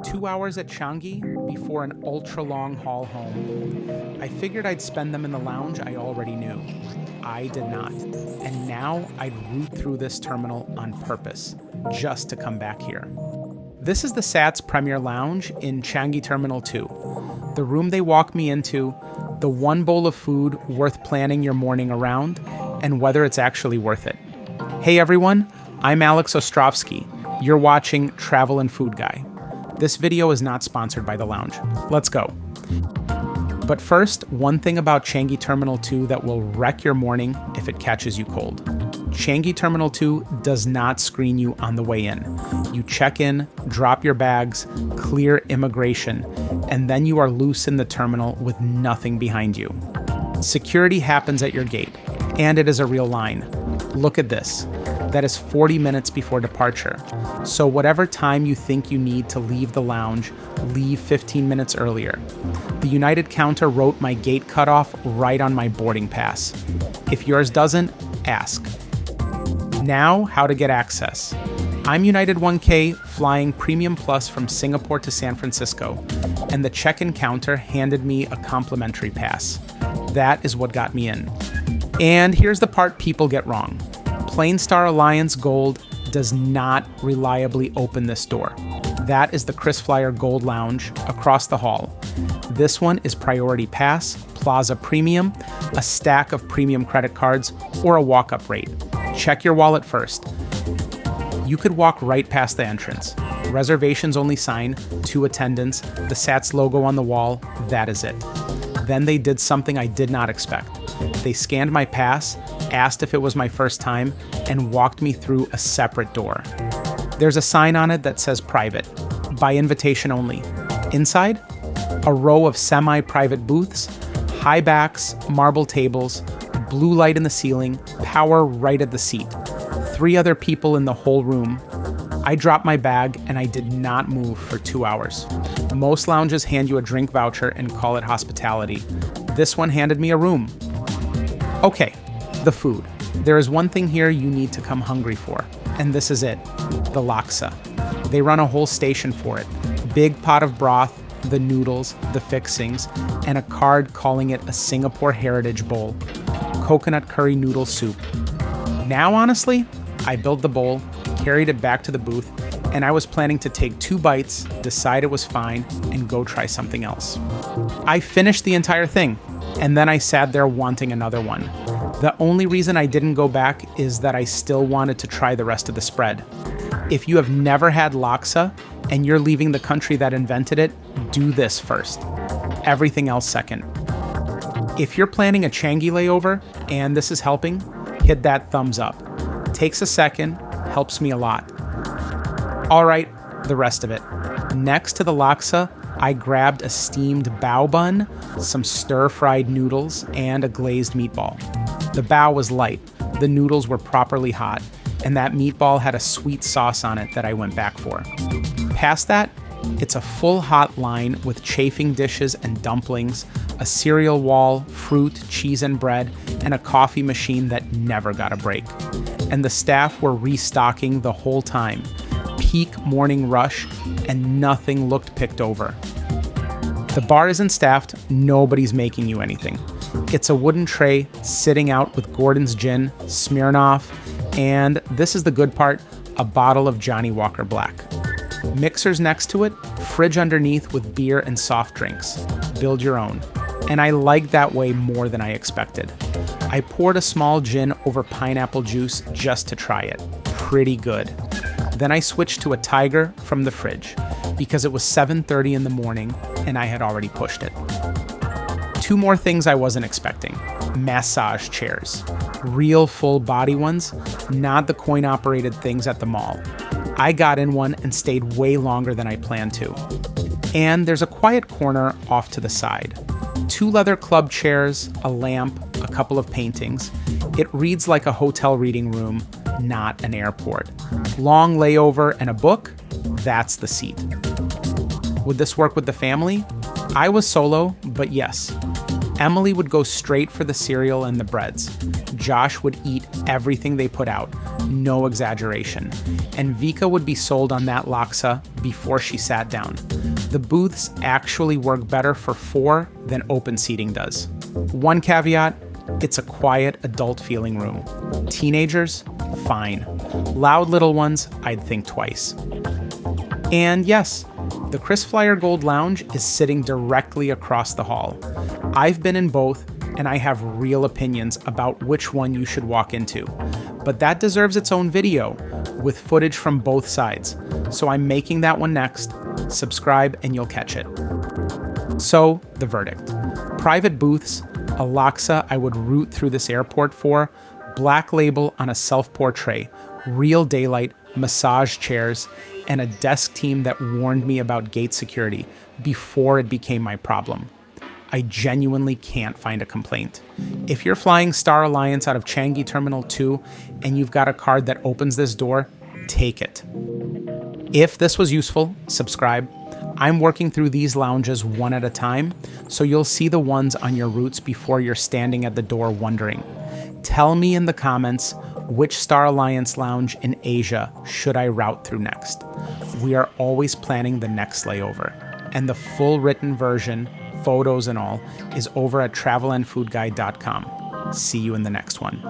2 hours at Changi before an ultra-long haul home. I figured I'd spend them in the lounge I already knew. I did not. And now I'd root through this terminal on purpose, just to come back here. This is the SATS Premier Lounge in Changi Terminal 2. The room they walk me into, the one bowl of food worth planning your morning around, and whether it's actually worth it. Hey everyone, I'm Alex Ostrovsky. You're watching Travel and Food Guy. This video is not sponsored by the lounge. Let's go. But first, one thing about Changi Terminal 2 that will wreck your morning if it catches you cold. Changi Terminal 2 does not screen you on the way in. You check in, drop your bags, clear immigration, and then you are loose in the terminal with nothing behind you. Security happens at your gate, and it is a real line. Look at this. That is 40 minutes before departure. So whatever time you think you need to leave the lounge, leave 15 minutes earlier. The United counter wrote my gate cutoff right on my boarding pass. If yours doesn't, ask. Now, how to get access. I'm United 1K flying Premium Plus from Singapore to San Francisco, and the check-in counter handed me a complimentary pass. That is what got me in. And here's the part people get wrong. Plain Star Alliance Gold does not reliably open this door. That is the KrisFlyer Gold Lounge across the hall. This one is Priority Pass, Plaza Premium, a stack of premium credit cards, or a walk-up rate. Check your wallet first. You could walk right past the entrance. Reservations only sign, 2 attendants, the SATS logo on the wall, that is it. Then they did something I did not expect. They scanned my pass, asked if it was my first time, and walked me through a separate door. There's a sign on it that says private, by invitation only. Inside, a row of semi-private booths, high backs, marble tables, blue light in the ceiling, power right at the seat. 3 other people in the whole room. I dropped my bag and I did not move for 2 hours. Most lounges hand you a drink voucher and call it hospitality. This one handed me a room. Okay, the food. There is one thing here you need to come hungry for, and this is it, the laksa. They run a whole station for it. Big pot of broth, the noodles, the fixings, and a card calling it a Singapore Heritage Bowl. Coconut curry noodle soup. Now, honestly, I built the bowl, carried it back to the booth, and I was planning to take 2 bites, decide it was fine, and go try something else. I finished the entire thing, and then I sat there wanting another one. The only reason I didn't go back is that I still wanted to try the rest of the spread. If you have never had laksa and you're leaving the country that invented it, do this first. Everything else second. If you're planning a Changi layover and this is helping, hit that thumbs up. Takes a second, helps me a lot. All right, the rest of it. Next to the laksa, I grabbed a steamed bao bun, some stir-fried noodles, and a glazed meatball. The bao was light, the noodles were properly hot, and that meatball had a sweet sauce on it that I went back for. Past that, it's a full hot line with chafing dishes and dumplings, a cereal wall, fruit, cheese and bread, and a coffee machine that never got a break. And the staff were restocking the whole time. Peak morning rush, and nothing looked picked over. The bar isn't staffed, nobody's making you anything. It's a wooden tray sitting out with Gordon's gin, Smirnoff, and this is the good part, a bottle of Johnnie Walker Black. Mixers next to it, fridge underneath with beer and soft drinks. Build your own. And I like that way more than I expected. I poured a small gin over pineapple juice just to try it. Pretty good. Then I switched to a Tiger from the fridge because it was 7:30 in the morning and I had already pushed it. 2 more things I wasn't expecting. Massage chairs. Real full body ones, not the coin-operated things at the mall. I got in one and stayed way longer than I planned to. And there's a quiet corner off to the side. 2 leather club chairs, a lamp, a couple of paintings. It reads like a hotel reading room, not an airport. Long layover and a book, that's the seat. Would this work with the family? I was solo, but yes. Emily would go straight for the cereal and the breads. Josh would eat everything they put out, no exaggeration, and Vika would be sold on that laksa before she sat down. The booths actually work better for 4 than open seating does. One caveat, it's a quiet adult feeling room. Teenagers, fine. Loud little ones, I'd think twice. And yes, the KrisFlyer Gold Lounge is sitting directly across the hall. I've been in both, and I have real opinions about which one you should walk into. But that deserves its own video, with footage from both sides. So I'm making that one next. Subscribe and you'll catch it. So, the verdict. Private booths, a laksa I would root through this airport for, black label on a self-pour tray, real daylight, massage chairs, and a desk team that warned me about gate security before it became my problem. I genuinely can't find a complaint. If you're flying Star Alliance out of Changi Terminal 2 and you've got a card that opens this door, take it. If this was useful, subscribe. I'm working through these lounges one at a time, so you'll see the ones on your routes before you're standing at the door wondering. Tell me in the comments which Star Alliance lounge in Asia should I route through next. We are always planning the next layover, and the full written version, photos and all, is over at travelandfoodguide.com. See you in the next one.